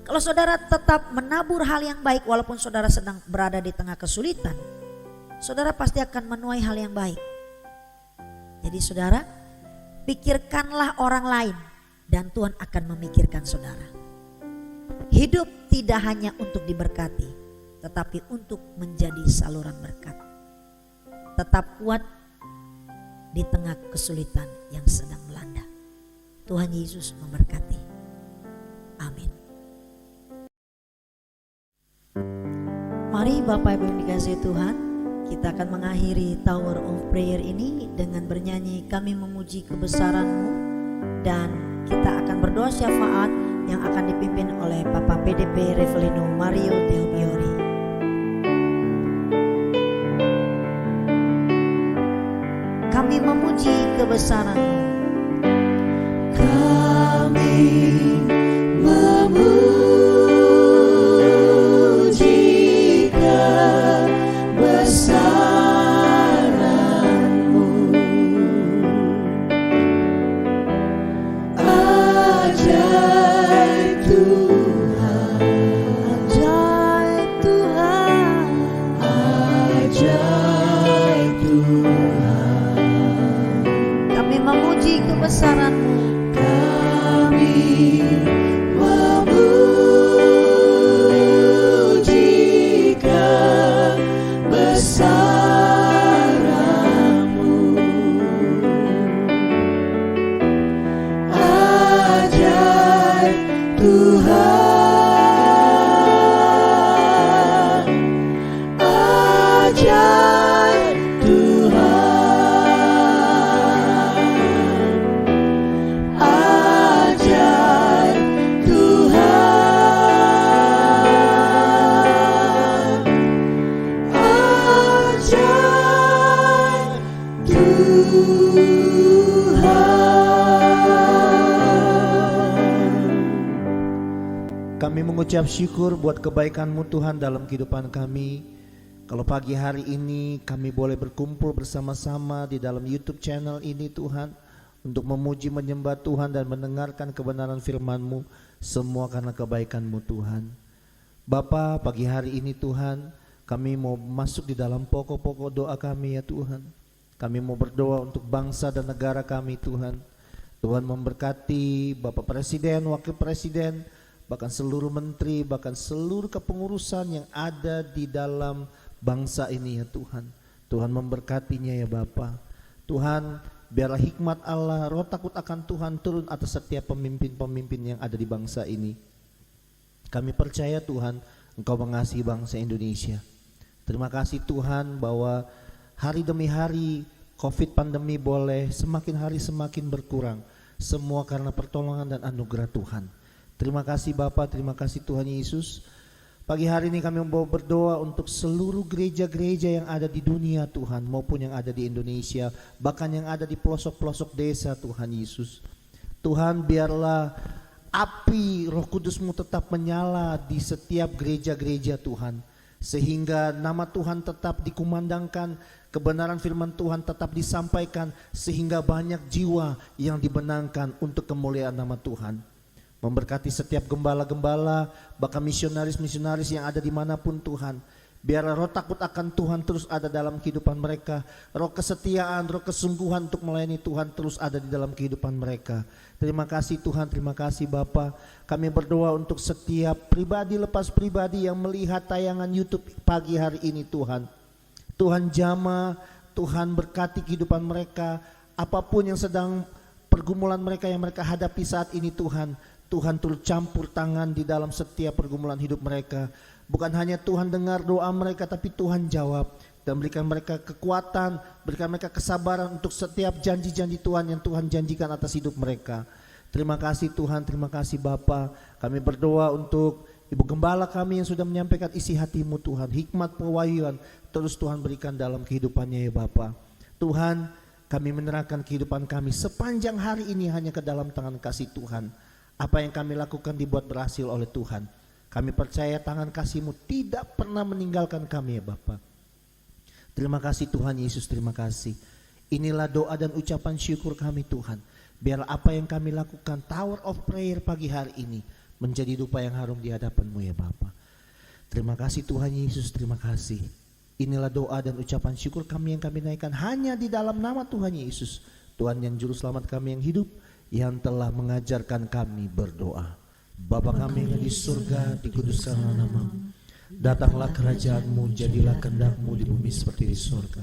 S1: Kalau saudara tetap menabur hal yang baik walaupun saudara sedang berada di tengah kesulitan, saudara pasti akan menuai hal yang baik. Jadi saudara, pikirkanlah orang lain dan Tuhan akan memikirkan saudara. Hidup tidak hanya untuk diberkati, tetapi untuk menjadi saluran berkat. Tetap kuat di tengah kesulitan yang sedang melanda. Tuhan Yesus memberkati. Amin. Mari Bapak Ibu yang dikasihi Tuhan, kita akan mengakhiri Tower of Prayer ini dengan bernyanyi Kami Memuji Kebesaran-Mu, dan kita akan berdoa syafaat yang akan dipimpin oleh Bapak PDP Revelino Mario Del Biori. Kami memuji kebesaran-Mu.
S2: Kami memuji kebesaran-Mu.
S1: Kami memuji kebesaran-Mu.
S2: Kami memuji kebesaran-Mu. Ajaib Tuhan, ajaib Tuhan, ajaib Tuhan, ajaib Tuhan.
S7: Kami mengucap syukur buat kebaikan-Mu Tuhan dalam kehidupan kami. Kalau pagi hari ini kami boleh berkumpul bersama-sama di dalam YouTube channel ini Tuhan, untuk memuji menyembah Tuhan dan mendengarkan kebenaran firman-Mu, semua karena kebaikan-Mu Tuhan. Bapa, pagi hari ini Tuhan, kami mau masuk di dalam pokok-pokok doa kami ya Tuhan. Kami mau berdoa untuk bangsa dan negara kami Tuhan. Tuhan memberkati Bapak Presiden, Wakil Presiden, bahkan seluruh menteri, bahkan seluruh kepengurusan yang ada di dalam bangsa ini ya Tuhan. Tuhan memberkatinya ya Bapa. Tuhan, biarlah hikmat Allah, roh takut akan Tuhan turun atas setiap pemimpin-pemimpin yang ada di bangsa ini. Kami percaya Tuhan, Engkau mengasihi bangsa Indonesia. Terima kasih Tuhan bahwa hari demi hari COVID pandemi boleh semakin hari semakin berkurang. Semua karena pertolongan dan anugerah Tuhan. Terima kasih Bapak, terima kasih Tuhan Yesus. Pagi hari ini kami mau berdoa untuk seluruh gereja-gereja yang ada di dunia Tuhan, maupun yang ada di Indonesia, bahkan yang ada di pelosok-pelosok desa Tuhan Yesus. Tuhan, biarlah api Roh Kudus-Mu tetap menyala di setiap gereja-gereja Tuhan, sehingga nama Tuhan tetap dikumandangkan, kebenaran firman Tuhan tetap disampaikan, sehingga banyak jiwa yang dibenangkan untuk kemuliaan nama Tuhan. Memberkati setiap gembala-gembala, bahkan misionaris-misionaris yang ada dimanapun Tuhan. Biarlah roh takut akan Tuhan terus ada dalam kehidupan mereka. Roh kesetiaan, roh kesungguhan untuk melayani Tuhan terus ada di dalam kehidupan mereka. Terima kasih Tuhan, terima kasih Bapa. Kami berdoa untuk setiap pribadi lepas pribadi yang melihat tayangan YouTube pagi hari ini Tuhan. Tuhan jamah, Tuhan berkati kehidupan mereka. Apapun yang sedang pergumulan mereka yang mereka hadapi saat ini Tuhan. Tuhan turut campur tangan di dalam setiap pergumulan hidup mereka. Bukan hanya Tuhan dengar doa mereka, tapi Tuhan jawab dan berikan mereka kekuatan, berikan mereka kesabaran untuk setiap janji-janji Tuhan yang Tuhan janjikan atas hidup mereka. Terima kasih Tuhan, terima kasih Bapa. Kami berdoa untuk Ibu Gembala kami yang sudah menyampaikan isi hati-Mu Tuhan. Hikmat pewahyuan terus Tuhan berikan dalam kehidupannya ya Bapa. Tuhan, kami menyerahkan kehidupan kami sepanjang hari ini hanya ke dalam tangan kasih Tuhan. Apa yang kami lakukan dibuat berhasil oleh Tuhan. Kami percaya tangan kasih-Mu tidak pernah meninggalkan kami ya Bapa. Terima kasih Tuhan Yesus, terima kasih. Inilah doa dan ucapan syukur kami Tuhan. Biarlah apa yang kami lakukan Tower of Prayer pagi hari ini menjadi dupa yang harum di hadapan-Mu ya Bapa. Terima kasih Tuhan Yesus, terima kasih. Inilah doa dan ucapan syukur kami yang kami naikkan hanya di dalam nama Tuhan Yesus, Tuhan yang juru selamat kami yang hidup, yang telah mengajarkan kami berdoa. Bapa kami yang di surga, dikuduskanlah nama-Mu. Datanglah kerajaan-Mu, jadilah kehendak-Mu di bumi seperti di surga.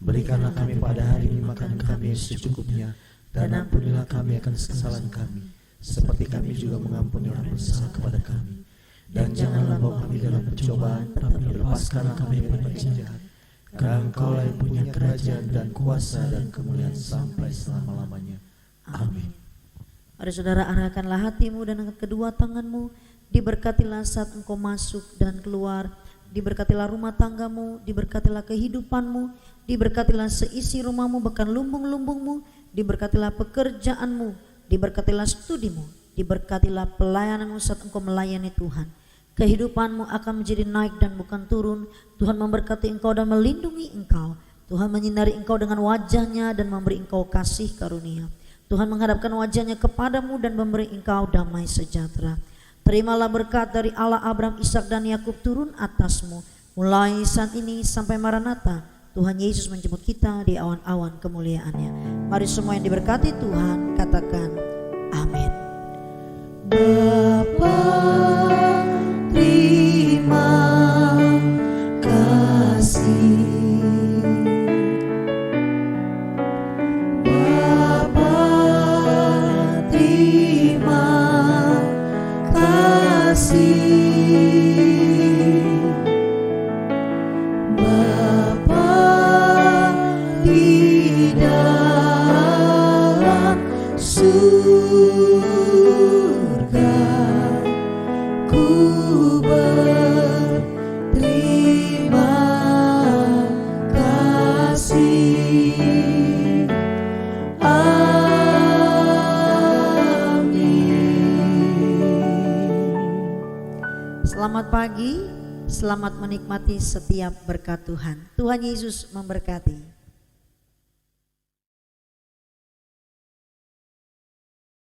S7: Berikanlah kami pada hari ini makanan kami yang secukupnya, dan ampunilah kami akan kesalahan kami, seperti kami juga mengampuni orang bersalah kepada kami. Dan janganlah bawa kami dalam pencobaan, tapi lepaskanlah kami dari yang jahat. Karena Engkau yang punya kerajaan dan kuasa dan kemuliaan sampai selama-lamanya. Amin.
S1: Mari saudara arahkanlah hatimu dan angkat kedua tanganmu. Diberkatilah saat engkau masuk dan keluar. Diberkatilah rumah tanggamu, diberkatilah kehidupanmu, diberkatilah seisi rumahmu bahkan lumbung-lumbungmu, diberkatilah pekerjaanmu, diberkatilah studimu, diberkatilah pelayananmu saat engkau melayani Tuhan. Kehidupanmu akan menjadi naik dan bukan turun. Tuhan memberkati engkau dan melindungi engkau. Tuhan menyinari engkau dengan wajahnya dan memberi engkau kasih karunia. Tuhan menghadapkan wajahnya kepadamu dan memberi engkau damai sejahtera. Terimalah berkat dari Allah Abraham, Ishak dan Yakub turun atasmu mulai saat ini sampai Maranatha. Tuhan Yesus menjemput kita di awan-awan kemuliaannya. Mari semua yang diberkati Tuhan katakan amin. Bapa, terima kasih. Bapa, terima kasih. Bapa di dalam surga, ku berterima kasih. Amin. Selamat pagi, selamat menikmati setiap berkat Tuhan. Tuhan Yesus memberkati.